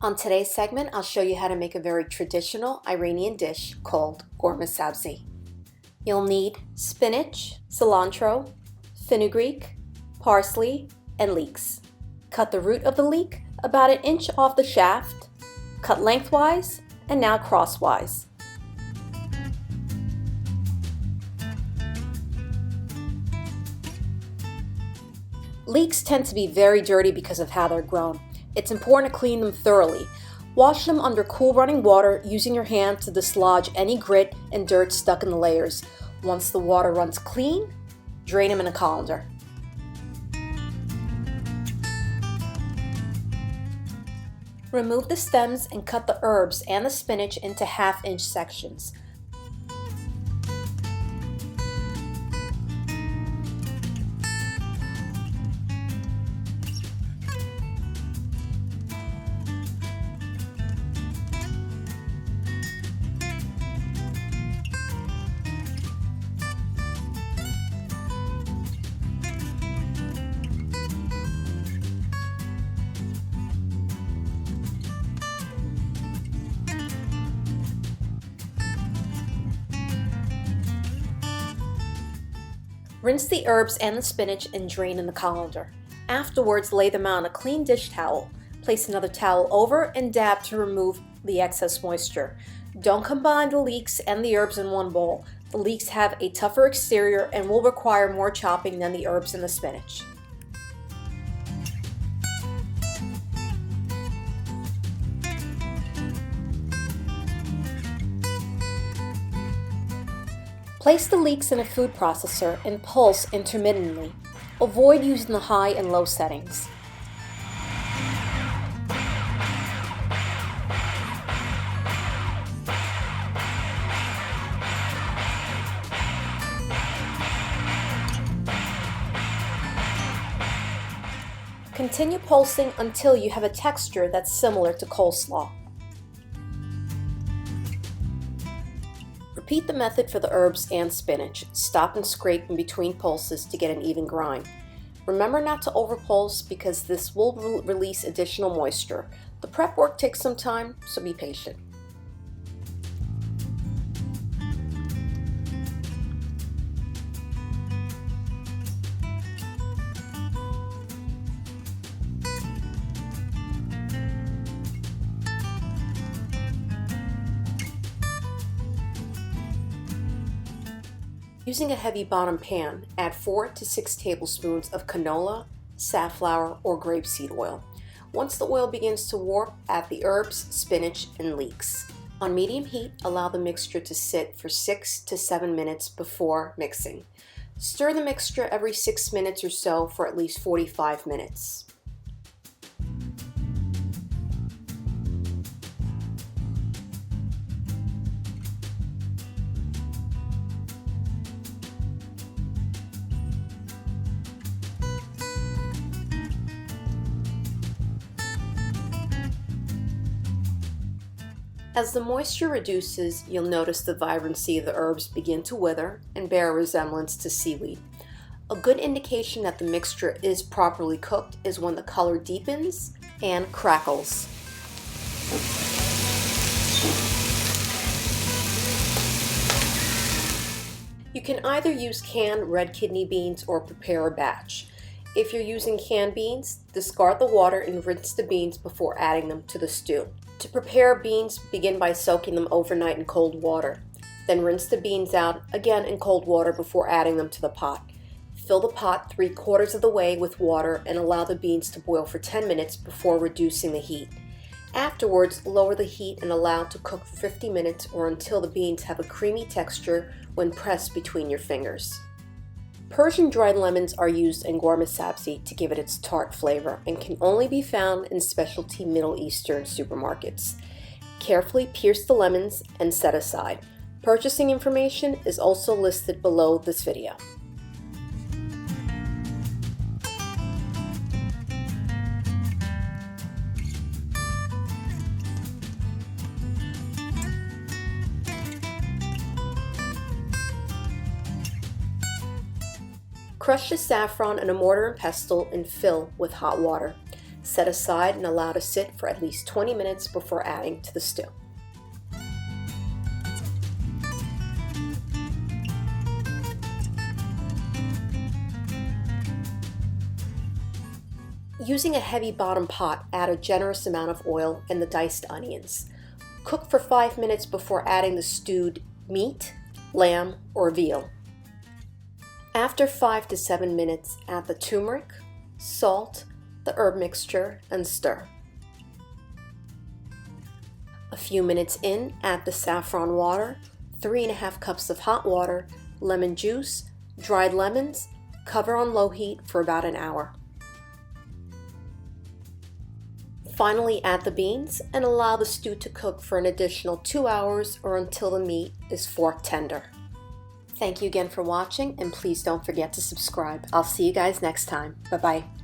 On today's segment, I'll show you how to make a very traditional Iranian dish called Ghormeh Sabzi. You'll need spinach, cilantro, fenugreek, parsley, and leeks. Cut the root of the leek about 1 inch off the shaft, cut lengthwise and now crosswise. Leeks tend to be very dirty because of how they're grown. It's important to clean them thoroughly. Wash them under cool running water using your hand to dislodge any grit and dirt stuck in the layers. Once the water runs clean, drain them in a colander. Remove the stems and cut the herbs and the spinach into 1/2 inch sections. Rinse the herbs and the spinach and drain in the colander. Afterwards, lay them out on a clean dish towel. Place another towel over and dab to remove the excess moisture. Don't combine the leeks and the herbs in one bowl. The leeks have a tougher exterior and will require more chopping than the herbs and the spinach. Place the leeks in a food processor and pulse intermittently. Avoid using the high and low settings. Continue pulsing until you have a texture that's similar to coleslaw. Repeat the method for the herbs and spinach. Stop and scrape in between pulses to get an even grind. Remember not to overpulse because this will release additional moisture. The prep work takes some time, so be patient. Using a heavy bottom pan, add 4 to 6 tablespoons of canola, safflower, or grapeseed oil. Once the oil begins to warp, add the herbs, spinach, and leeks. On medium heat, allow the mixture to sit for 6 to 7 minutes before mixing. Stir the mixture every 6 minutes or so for at least 45 minutes. As the moisture reduces, you'll notice the vibrancy of the herbs begin to wither and bear a resemblance to seaweed. A good indication that the mixture is properly cooked is when the color deepens and crackles. You can either use canned red kidney beans or prepare a batch. If you're using canned beans, discard the water and rinse the beans before adding them to the stew. To prepare beans, begin by soaking them overnight in cold water. Then rinse the beans out again in cold water before adding them to the pot. Fill the pot 3/4 of the way with water and allow the beans to boil for 10 minutes before reducing the heat. Afterwards, lower the heat and allow to cook for 50 minutes or until the beans have a creamy texture when pressed between your fingers. Persian dried lemons are used in Ghormeh Sabzi to give it its tart flavor and can only be found in specialty Middle Eastern supermarkets. Carefully pierce the lemons and set aside. Purchasing information is also listed below this video. Crush the saffron in a mortar and pestle and fill with hot water. Set aside and allow to sit for at least 20 minutes before adding to the stew. Using a heavy bottom pot, add a generous amount of oil and the diced onions. Cook for 5 minutes before adding the stewed meat, lamb, or veal. After 5 to 7 minutes, add the turmeric, salt, the herb mixture, and stir. A few minutes in, add the saffron water, 3½ cups of hot water, lemon juice, dried lemons, cover on low heat for about an hour. Finally, add the beans and allow the stew to cook for an additional 2 hours or until the meat is fork tender. Thank you again for watching, and please don't forget to subscribe. I'll see you guys next time. Bye-bye.